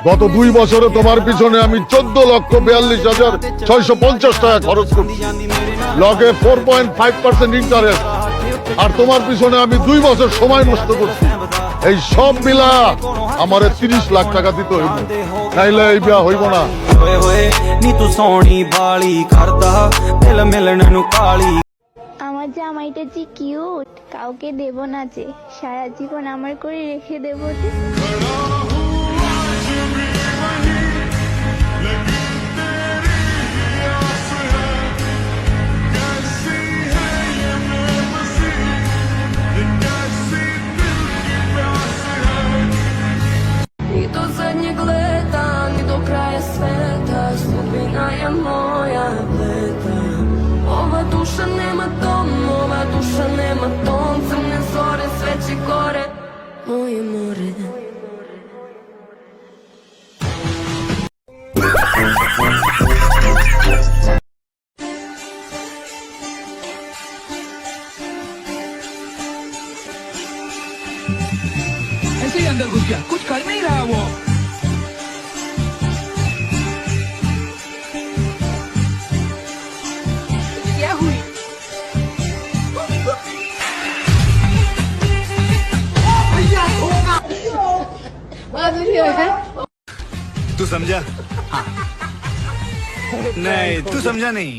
গত 2 বছরে তোমার পিছনে আমি 14,42,650 টাকা খরচ করছি, লগে 4.5% ইন্টারেস্ট, আর তোমার পিছনে আমি 2 বছর সময় নষ্ট করছি। এই সব মিলা আমারে 30 লাখ টাকা দিতে হইব, নাইলে এই বিয়া হইব না। ਨੀ ਤੂੰ ਸੋਹਣੀ ਬਾਲੀ ਕਰਦਾ ਦਿਲ ਮਿਲਣ ਨੂੰ ਕਾਲੀ। আমার জামাইটা যে কিউট, কাউকে দেব না যে, সারা জীবন আমার করে রেখে দেব যে। Ні до задніх лета, ні до краю света, спокійна моя плита. Ова душа нема дом, ова душа нема дом, це не зорі, свечі горе, моє море. ऐसे ही अंदर घुस गया, कुछ कर नहीं रहा वो। क्या हुई? तू समझा? हाँ। नहीं, तू समझा नहीं।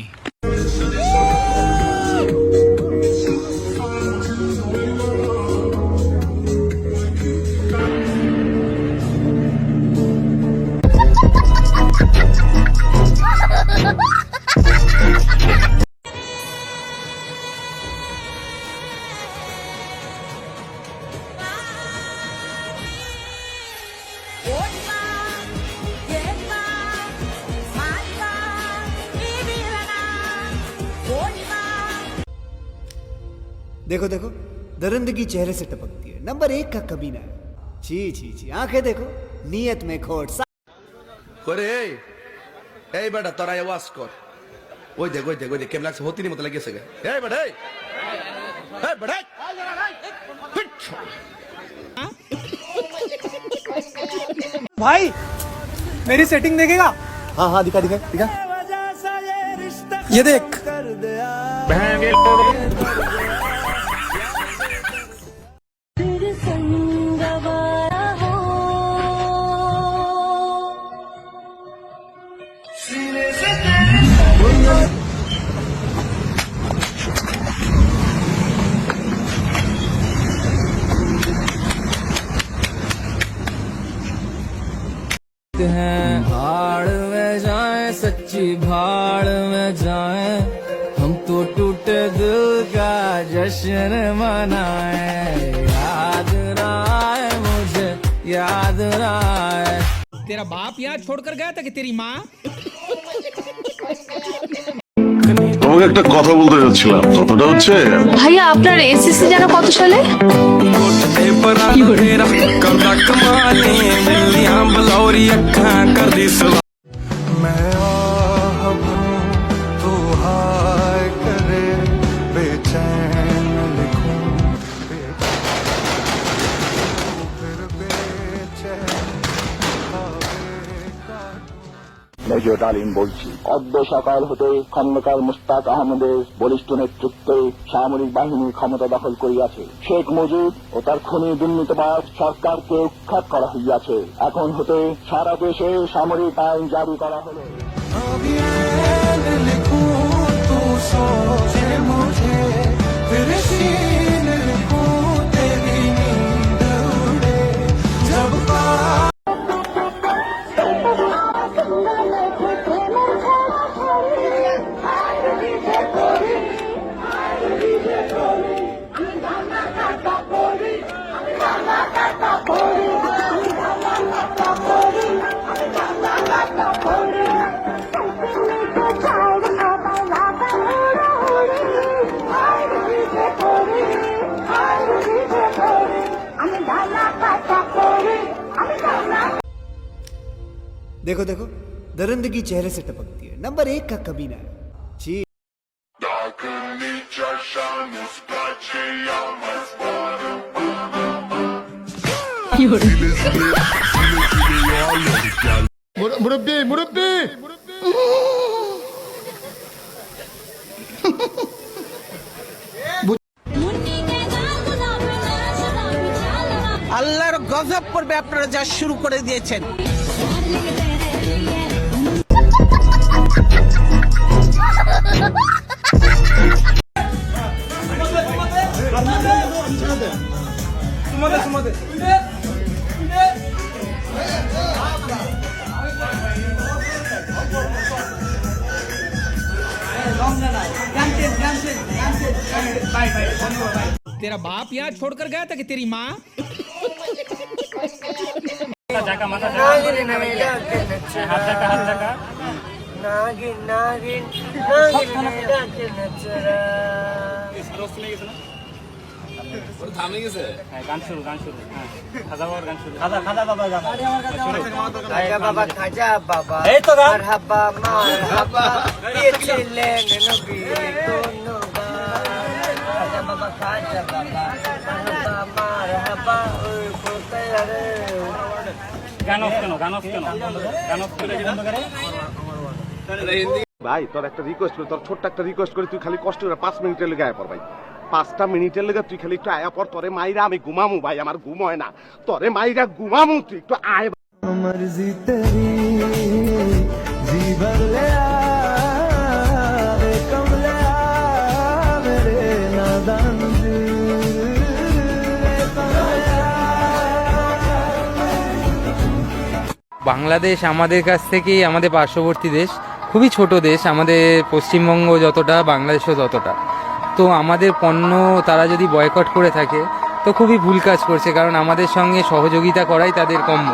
देखो देखो, दरिंदगी चेहरे से टपकती है। नंबर 1 का कमीना है। छी छी छी, आंखें देखो, नीयत में खोट। করে এই বেটা তোরা আওয়াজ কর, ওই দেখ ওই দেখ ওই দেখ কেমন লাগছে, হতিনি মতো লাগিয়েছে গে। এই বেটা এই বেটা भाई मेरी सेटिंग देखेगा? हाँ हाँ, दिखा दिखा दिखा। ये देख। हैं भाड़ में जाए, सच्ची भाड़ में जाए, हम तो टूटे दिल का जश्न मनाए। याद आए मुझे, याद आए। तेरा बाप यहाँ छोड़कर गया था कि तेरी माँ? তোমাকে একটা কথা বলতে যাচ্ছিলাম, কথাটা হচ্ছে ভাইয়া আপনার এসএসসি যেন কত সালে? মেজর ডালিম বলছি, অদ্য সকাল হতে খন্দকার মুস্তাক আহমদের বলিষ্ঠ নেতৃত্বে সামরিক বাহিনী ক্ষমতা দখল করিয়াছে। শেখ মুজিব ও তার খুনি দুর্নীতিবাজ সরকারকে উৎখাত করা হইয়াছে। এখন হতে সারা দেশে সামরিক আইন জারি করা হলো। देखो देखो, दरिंदगी चेहरे से टपकती है। नंबर 1 का कमीना है। छी। কি মুরব্বি মুরব্বি আল্লাহর গজব পড়বে আপনারা যা শুরু করে দিয়েছেন। तेरा बाप यहाँ छोड़कर गया था कि तेरी माँ? গান শুরু খাজা বাবার গান শুরু খাজা বাবা খাজা বাবা এই তো গান মারহাবা মারহাবা দিয়েছিলেন নবী খাজা বাবা মারহাবা মারহাবা ওই কোথায় রে গান অফ কেন বন্ধ করে ভাই তোর একটা রিকোয়েস্ট করি, তোর ছোট্ট একটা রিকোয়েস্ট করি, তুই খালি কষ্ট করে 5 মিনিটের লেগে আয়া পর ভাই। 5টা মিনিটের লেগে তুই খালি একটু আয়া পর, তোরে মাইরা আমি ঘুমামু ভাই, আমার ঘুম হয় না, তোরে মাইরা ঘুমামু, তুই একটু আয়। मर्जी तेरी जी भर ले आवे कमले मेरे नादान বাংলাদেশ আমাদের কাছ থেকে, আমাদের পার্শ্ববর্তী দেশ, খুবই ছোট দেশ, আমাদের পশ্চিমবঙ্গ যতটা বাংলাদেশও ততটা। তো আমাদের পণ্য তারা যদি বয়কট করে থাকে তো খুবই ভুল কাজ করছে, কারণ আমাদের সঙ্গে সহযোগিতা করাই তাদের কর্ম,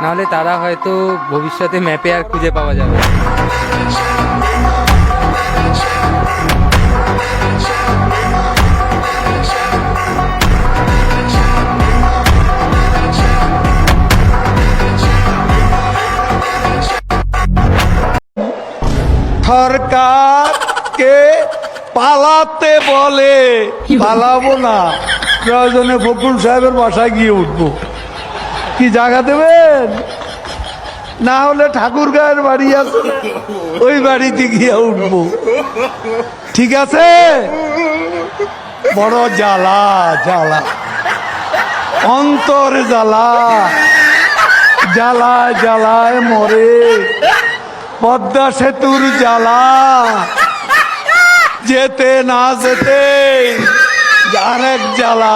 নাহলে তারা হয়তো ভবিষ্যতে ম্যাপে আর খুঁজে পাওয়া যাবে না। সরকারকে পালাতে বলে, পালাবো না, প্রয়োজনে ফখরুল সাহেবের বাসায় গিয়ে উঠবো। কি জায়গা দেবেন? না হলে ঠাকুর গায়ের বাড়ি আছে, ওই বাড়িতে গিয়ে উঠবো। ঠিক আছে? বড় জ্বালা জ্বালা, অন্তর জ্বালা, জ্বালায় জ্বালায় মরে, পদ্মা সেতুর জ্বালা, যেতে না যেতে আরেক জ্বালা।